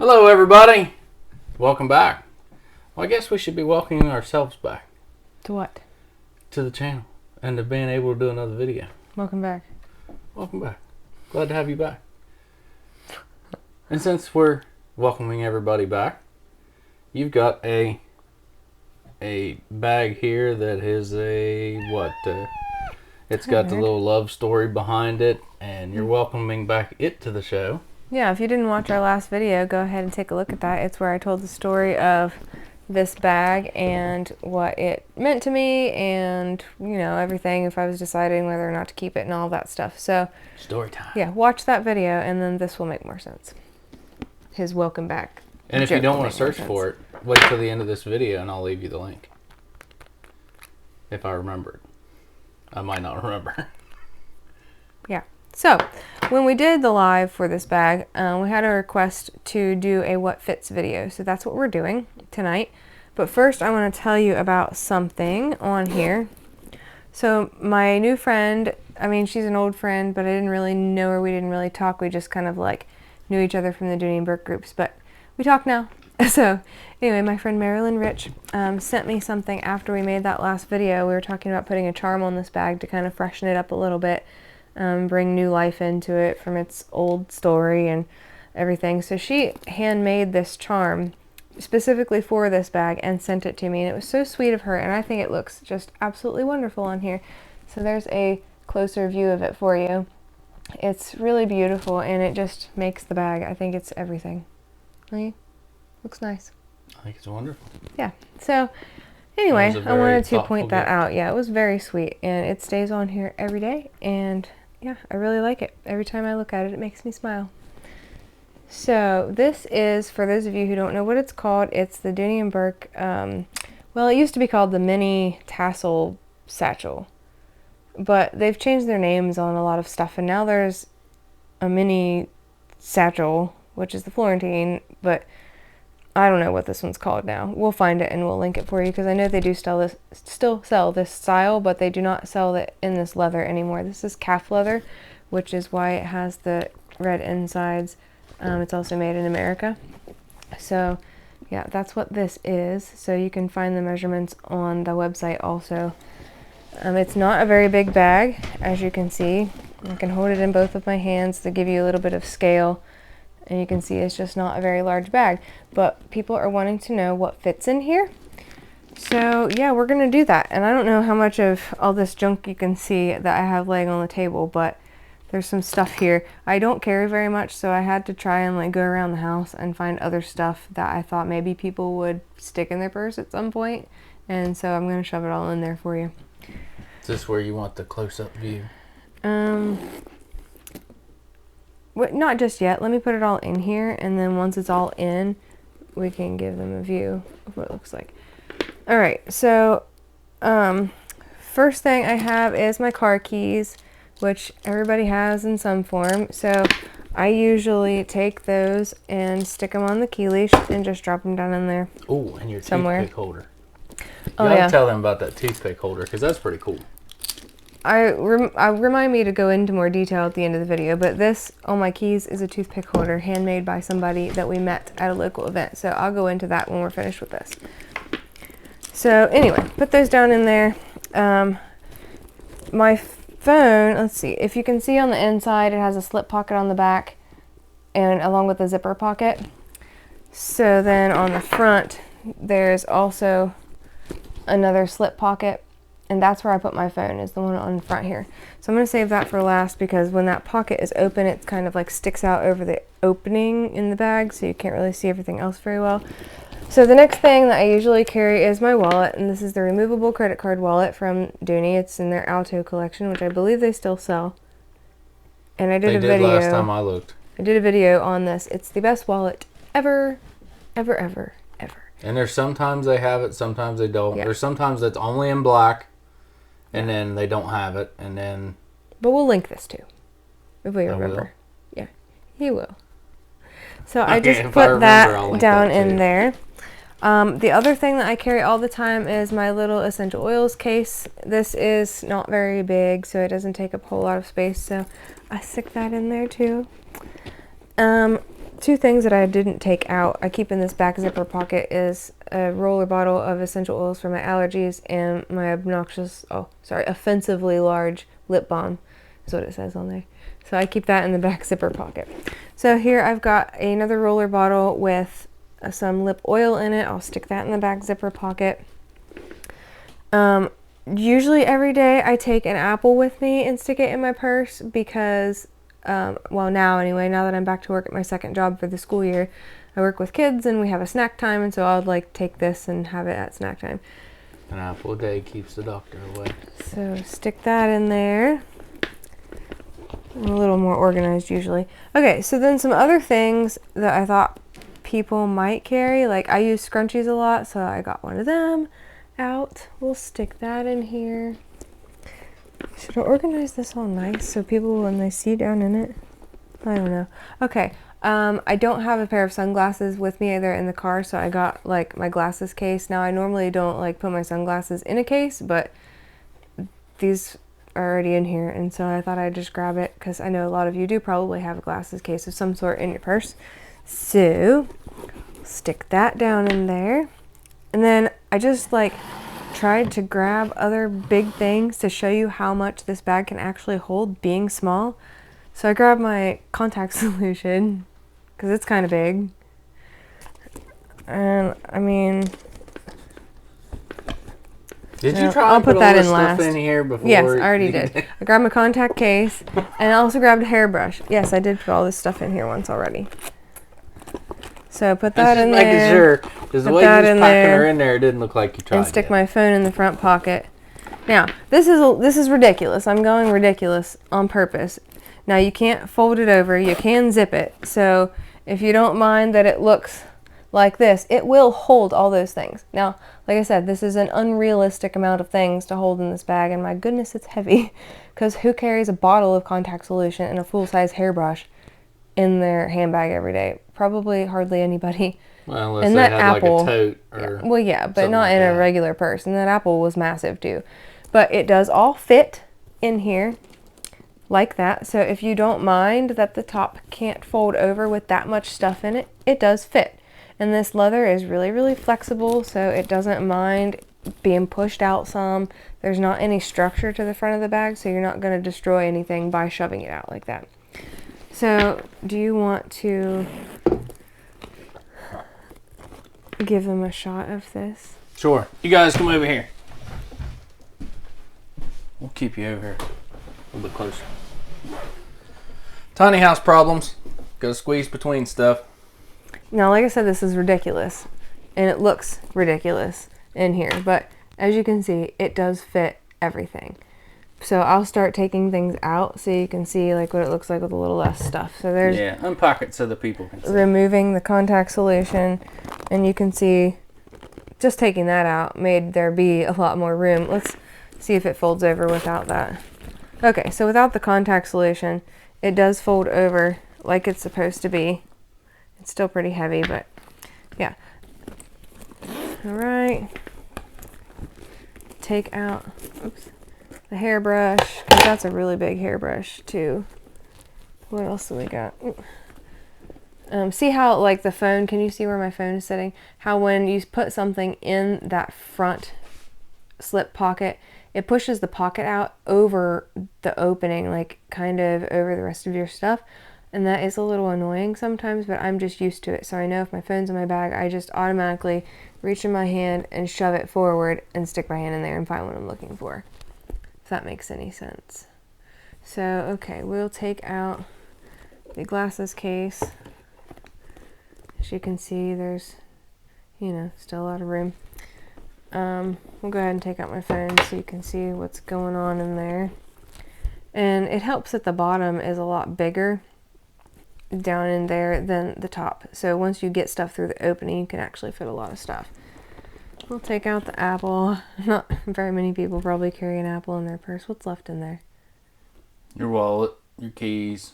Hello everybody! Welcome back. Well, I guess we should be welcoming ourselves back. To what? To the channel. And to being able to do another video. Welcome back. Welcome back. Glad to have you back. And since we're welcoming everybody back, you've got a bag here that is it's got the little love story behind it, and you're welcoming back it to the show. Yeah, if you didn't watch our last video, go ahead and take a look at that. It's where I told the story of this bag and what it meant to me and, you know, everything, if I was deciding whether or not to keep it and all that stuff. So, story time. Yeah, watch that video and then this will make more sense. His welcome back. And if you don't want to search for it, wait till the end of this video and I'll leave you the link. If I remember it. I might not remember. Yeah. So, when we did the live for this bag, we had a request to do a what fits video. So that's what we're doing tonight. But first I want to tell you about something on here. So my new friend, I mean, she's an old friend, but I didn't really know her. We didn't really talk. We just kind of like knew each other from the Dooney and Burke groups, but we talk now. So anyway, my friend Marilyn Rich sent me something after we made that last video. We were talking about putting a charm on this bag to kind of freshen it up a little bit, bring new life into it from its old story and everything. So she handmade this charm specifically for this bag and sent it to me, and it was so sweet of her, and I think it looks just absolutely wonderful on here. So there's a closer view of it for you. It's really beautiful and it just makes the bag. I think it's everything. Really? Looks nice. I think it's wonderful. Yeah. So anyway, I wanted to point that gift. out. Yeah, it was very sweet and it stays on here every day, and yeah, I really like it. Every time I look at it, it makes me smile. So this is, for those of you who don't know what it's called, it's the Dooney and Burke, well, it used to be called the mini Tassel satchel, but they've changed their names on a lot of stuff, and now there's a mini satchel, which is the Florentine, but I don't know what this one's called now. We'll find it and we'll link it for you, because I know they do still sell this style, but they do not sell it in this leather anymore. This is calf leather, which is why it has the red insides. It's also made in America. So yeah, that's what this is. So you can find the measurements on the website also. It's not a very big bag, as you can see. I can hold it in both of my hands to give you a little bit of scale. And you can see it's just not a very large bag, but people are wanting to know what fits in here. So yeah, we're gonna do that. And I don't know how much of all this junk you can see that I have laying on the table, but there's some stuff here. I don't carry very much, so I had to try and like go around the house and find other stuff that I thought maybe people would stick in their purse at some point. And so I'm gonna shove it all in there for you. Is this where you want the close-up view? Not just yet. Let me put it all in here, and then once it's all in, we can give them a view of what it looks like. Alright, so first thing I have is my car keys, which everybody has in some form. So I usually take those and stick them on the key leash and just drop them down in there. Oh, and your somewhere. Toothpick holder. You Oh, gotta yeah. tell them about that toothpick holder, because that's pretty cool. I remind me to go into more detail at the end of the video, but this on my keys is a toothpick holder handmade by somebody that we met at a local event. So I'll go into that when we're finished with this. So anyway, put those down in there. My phone, let's see, if you can see on the inside, it has a slip pocket on the back and along with a zipper pocket. So then on the front, there's also another slip pocket. And that's where I put my phone, is the one on the front here. So I'm going to save that for last, because when that pocket is open, it kind of like sticks out over the opening in the bag, so you can't really see everything else very well. So the next thing that I usually carry is my wallet, and this is the removable credit card wallet from Dooney. It's in their Alto collection, which I believe they still sell. And I did a video. Last time I looked. I did a video on this. It's the best wallet ever, ever, ever, ever. And there's sometimes they have it, sometimes they don't. Yeah. There's sometimes that's only in black. And then they don't have it, and then... But we'll link this too, if we I remember. Yeah, he will. So Okay, I just if I put remember, I'll that link down that in too. there. The other thing that I carry all the time is my little essential oils case. This is not very big, so it doesn't take up a whole lot of space, so I stick that in there too. two things that I didn't take out, I keep in this back zipper pocket, is a roller bottle of essential oils for my allergies and my offensively large lip balm is what it says on there. So I keep that in the back zipper pocket. So here I've got another roller bottle with some lip oil in it. I'll stick that in the back zipper pocket. Usually every day I take an apple with me and stick it in my purse because, well, now anyway, now that I'm back to work at my second job for the school year, I work with kids and we have a snack time, and so I'll like take this and have it at snack time. An apple a day keeps the doctor away. So stick that in there. I'm a little more organized usually. Okay, so then some other things that I thought people might carry, like I use scrunchies a lot, so I got one of them out. We'll stick that in here. Should I organize this all nice so people, when they see down in it, I don't know. Okay, I don't have a pair of sunglasses with me either in the car, so I got like my glasses case. Now I normally don't like put my sunglasses in a case, but these are already in here, and so I thought I'd just grab it because I know a lot of you do probably have a glasses case of some sort in your purse. So stick that down in there, and then I just like tried to grab other big things to show you how much this bag can actually hold being small. So I grabbed my contact solution because it's kind of big, and I mean, did you try I'll and put that all this in stuff last. in here before? Yes, I already did. I grabbed my contact case, and I also grabbed a hairbrush. Yes, I did put all this stuff in here once already. So put that in there. Making sure, because the way you was packing her in there, it didn't look like you tried. And stick my phone in the front pocket. Now, this is ridiculous. I'm going ridiculous on purpose. Now, you can't fold it over. You can zip it. So if you don't mind that it looks like this, it will hold all those things. Now, like I said, this is an unrealistic amount of things to hold in this bag, and my goodness, it's heavy. Because who carries a bottle of contact solution and a full-size hairbrush in their handbag every day? Probably hardly anybody. Well, unless they had apple, like a tote or well, yeah, but not like in a regular purse. And that apple was massive too. But it does all fit in here like that. So if you don't mind that the top can't fold over with that much stuff in it, it does fit. And this leather is really, really flexible, so it doesn't mind being pushed out some. There's not any structure to the front of the bag, so you're not going to destroy anything by shoving it out like that. So do you want to give them a shot of this? Sure. You guys come over here. We'll keep you over here a little bit closer. Tiny house problems. Gotta squeeze between stuff. Now, like I said, this is ridiculous, and it looks ridiculous in here, but as you can see, it does fit everything. So I'll start taking things out so you can see like what it looks like with a little less stuff. So there's, yeah, unpack it so the people can see. Removing the contact solution, and you can see just taking that out made there be a lot more room. Let's see if it folds over without that. Okay, so without the contact solution, it does fold over like it's supposed to be. It's still pretty heavy, but yeah. All right. Take out, oops, the hairbrush, because that's a really big hairbrush too. What else do we got? See how like the phone, can you see where my phone is sitting? How when you put something in that front slip pocket, it pushes the pocket out over the opening, like kind of over the rest of your stuff. And that is a little annoying sometimes, but I'm just used to it. So I know if my phone's in my bag, I just automatically reach in my hand and shove it forward and stick my hand in there and find what I'm looking for. If that makes any sense. So, okay, we'll take out the glasses case. As you can see, there's, you know, still a lot of room. We'll go ahead and take out my phone so you can see what's going on in there. And it helps that the bottom is a lot bigger down in there than the top. So once you get stuff through the opening, you can actually fit a lot of stuff. We'll take out the apple. Not very many people probably carry an apple in their purse. What's left in there? Your wallet, your keys.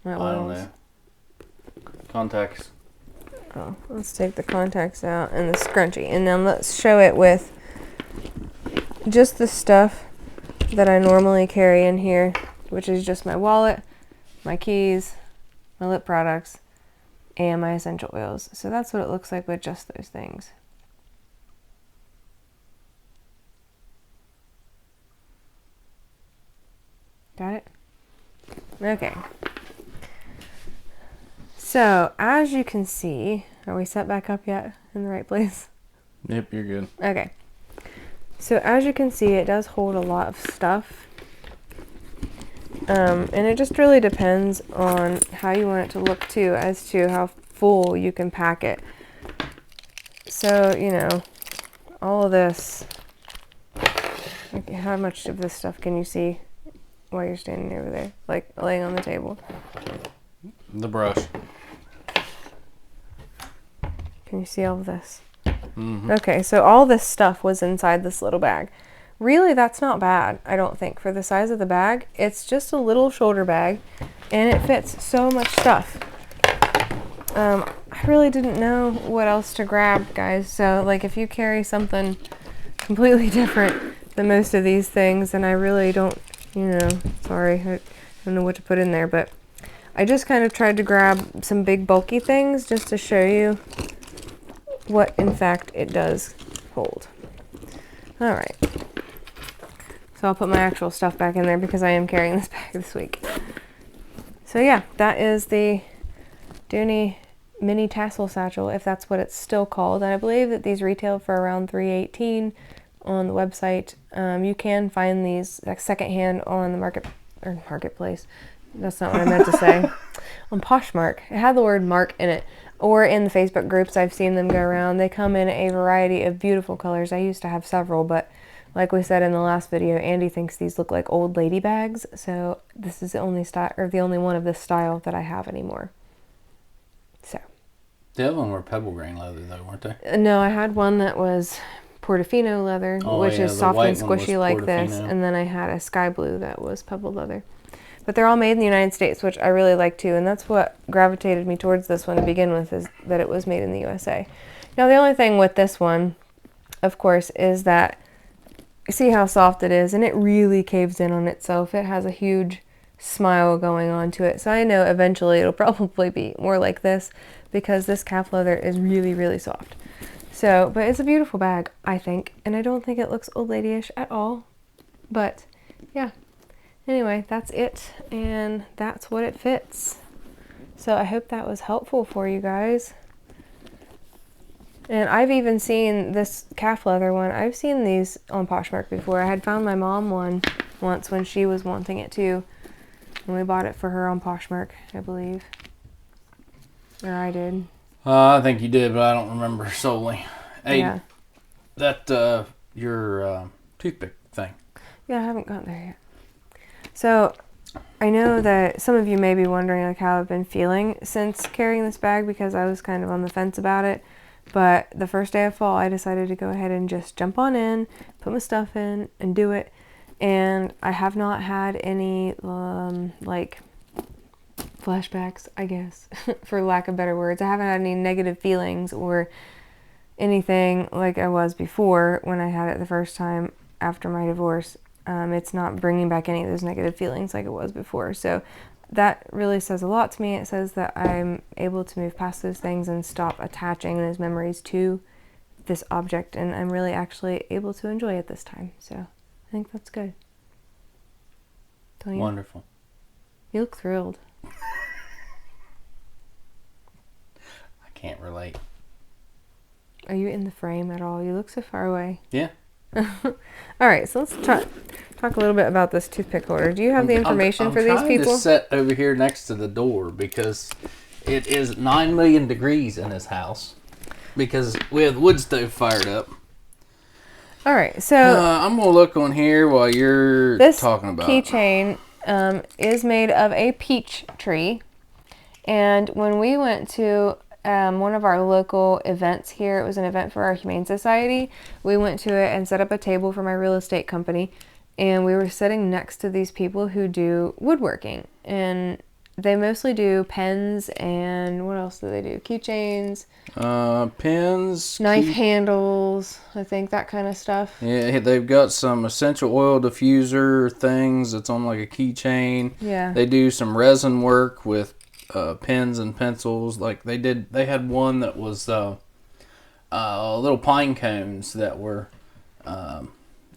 My I don't know. Contacts. Oh, let's take the contacts out and the scrunchie. And then let's show it with just the stuff that I normally carry in here, which is just my wallet, my keys, my lip products, and my essential oils. So that's what it looks like with just those things. Got it? Okay. So, as you can see, are we set back up yet in the right place? Yep, you're good. Okay. So, as you can see, it does hold a lot of stuff. And it just really depends on how you want it to look too, as to how full you can pack it. So, you know, all of this, okay, how much of this stuff can you see while you're standing over there, like laying on the table? The brush. Can you see all of this? Mm-hmm. Okay, so all this stuff was inside this little bag. Really, that's not bad, I don't think. For the size of the bag, it's just a little shoulder bag, and it fits so much stuff. I really didn't know what else to grab, guys. So, like, if you carry something completely different than most of these things, and I really don't, you know, sorry, I don't know what to put in there, but I just kind of tried to grab some big bulky things just to show you what, in fact, it does hold. All right. So I'll put my actual stuff back in there because I am carrying this bag this week. So yeah, that is the Dooney mini tassel satchel, if that's what it's still called. And I believe that these retail for around $3.18 on the website. You can find these like secondhand on the marketplace. That's not what I meant to say. On Poshmark. It had the word mark in it. Or in the Facebook groups, I've seen them go around. They come in a variety of beautiful colors. I used to have several, but like we said in the last video, Andy thinks these look like old lady bags. So this is the only style, or the only one of this style that I have anymore. So. The other one were pebble grain leather though, weren't they? No, I had one that was Portofino leather, which is soft and squishy like this. And then I had a sky blue that was pebble leather. But they're all made in the United States, which I really like too. And that's what gravitated me towards this one to begin with, is that it was made in the USA. Now, the only thing with this one, of course, is that see how soft it is, and it really caves in on itself. It has a huge smile going on to it. So I know eventually it'll probably be more like this because this calf leather is really, really soft. So, but it's a beautiful bag, I think. And I don't think it looks old lady-ish at all. But yeah. Anyway, that's it. And that's what it fits. So I hope that was helpful for you guys. And I've even seen this calf leather one. I've seen these on Poshmark before. I had found my mom one once when she was wanting it too. And we bought it for her on Poshmark, I believe. Or I did. I think you did, but I don't remember solely. Hey, yeah. That, your toothpick thing. Yeah, I haven't gotten there yet. So, I know that some of you may be wondering like how I've been feeling since carrying this bag because I was kind of on the fence about it. But the first day of fall, I decided to go ahead and just jump on in, put my stuff in, and do it. And I have not had any, like, flashbacks, I guess, for lack of better words. I haven't had any negative feelings or anything like I was before when I had it the first time after my divorce. It's not bringing back any of those negative feelings like it was before. So that really says a lot to me. It says that I'm able to move past those things and stop attaching those memories to this object. And I'm really actually able to enjoy it this time. So I think that's good. Don't you? Wonderful. You look thrilled. I can't relate. Are you in the frame at all? You look so far away. Yeah. All right, so let's talk a little bit about this toothpick holder. Do you have the information for these people? I'm trying to sit over here next to the door because it is 9 million degrees in this house because we have the wood stove fired up. All right, so I'm going to look on here while you're talking about this keychain is made of a peach tree. And when we went to one of our local events here, it was an event for our Humane Society. We went to it and set up a table for my real estate company. And we were sitting next to these people who do woodworking. And they mostly do pens and what else do they do? Keychains. Pens. Knife handles. I think that kind of stuff. Yeah, they've got some essential oil diffuser things that's on like a keychain. Yeah. They do some resin work with pens and pencils. Like they had one that was little pine cones that were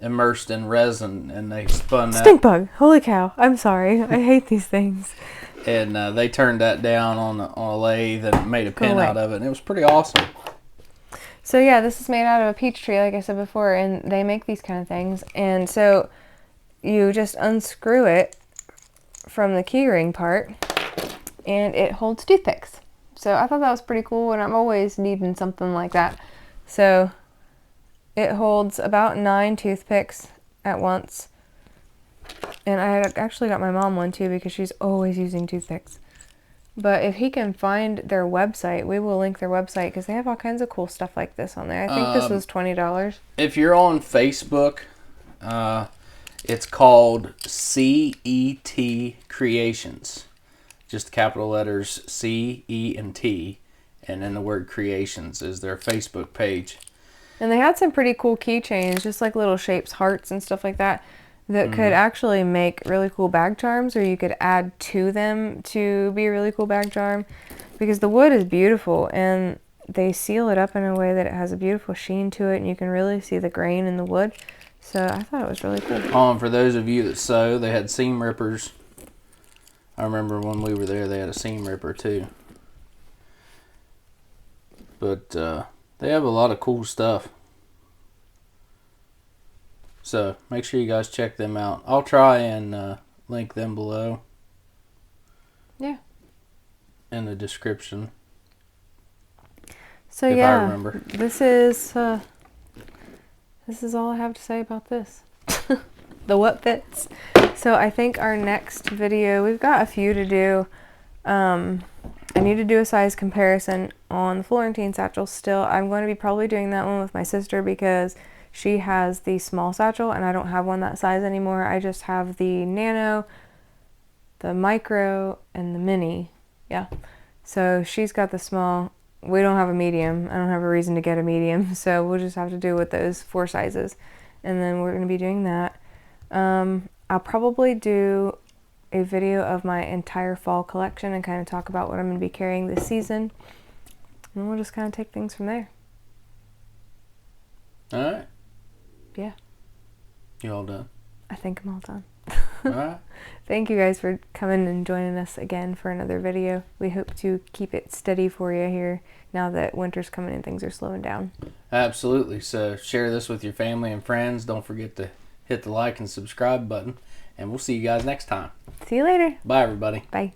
immersed in resin, and they spun that. Stink bug! Holy cow! I'm sorry. I hate these things. And they turned that down on a lathe and made a pen out of it, and it was pretty awesome. So yeah, this is made out of a peach tree, like I said before, and they make these kind of things. And so you just unscrew it from the keyring part, and it holds toothpicks. So I thought that was pretty cool, and I'm always needing something like that. So it holds about 9 toothpicks at once. And I actually got my mom one too, because she's always using toothpicks. But if he can find their website, we will link their website, because they have all kinds of cool stuff like this on there. I think this was $20. If you're on Facebook, it's called CET Creations. Just capital letters C, E, and T, and then the word Creations is their Facebook page. And they had some pretty cool keychains, just like little shapes, hearts and stuff like that, that could actually make really cool bag charms, or you could add to them to be a really cool bag charm, because the wood is beautiful, and they seal it up in a way that it has a beautiful sheen to it, and you can really see the grain in the wood. So I thought it was really cool. For those of you that sew, they had seam rippers. I remember when we were there, they had a seam ripper too. But they have a lot of cool stuff. So make sure you guys check them out. I'll try and link them below. Yeah. In the description. So if yeah, I remember. This is all I have to say about this. The what fits. So I think our next video, we've got a few to do. I need to do a size comparison on the Florentine satchel still. I'm going to be probably doing that one with my sister, because she has the small satchel and I don't have one that size anymore. I just have the nano, the micro, and the mini. Yeah. So she's got the small. We don't have a medium. I don't have a reason to get a medium. So we'll just have to do with those 4 sizes. And then we're going to be doing that. I'll probably do a video of my entire fall collection and kind of talk about what I'm going to be carrying this season. And we'll just kind of take things from there. All right. Yeah. You all done? I think I'm all done. All right. Thank you guys for coming and joining us again for another video. We hope to keep it steady for you here now that winter's coming and things are slowing down. Absolutely. So share this with your family and friends. Don't forget to hit the like and subscribe button. And we'll see you guys next time. See you later. Bye, everybody. Bye.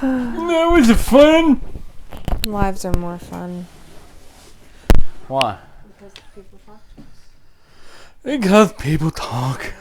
That was fun. Lives are more fun. Why? Because people talk to us. Because people talk.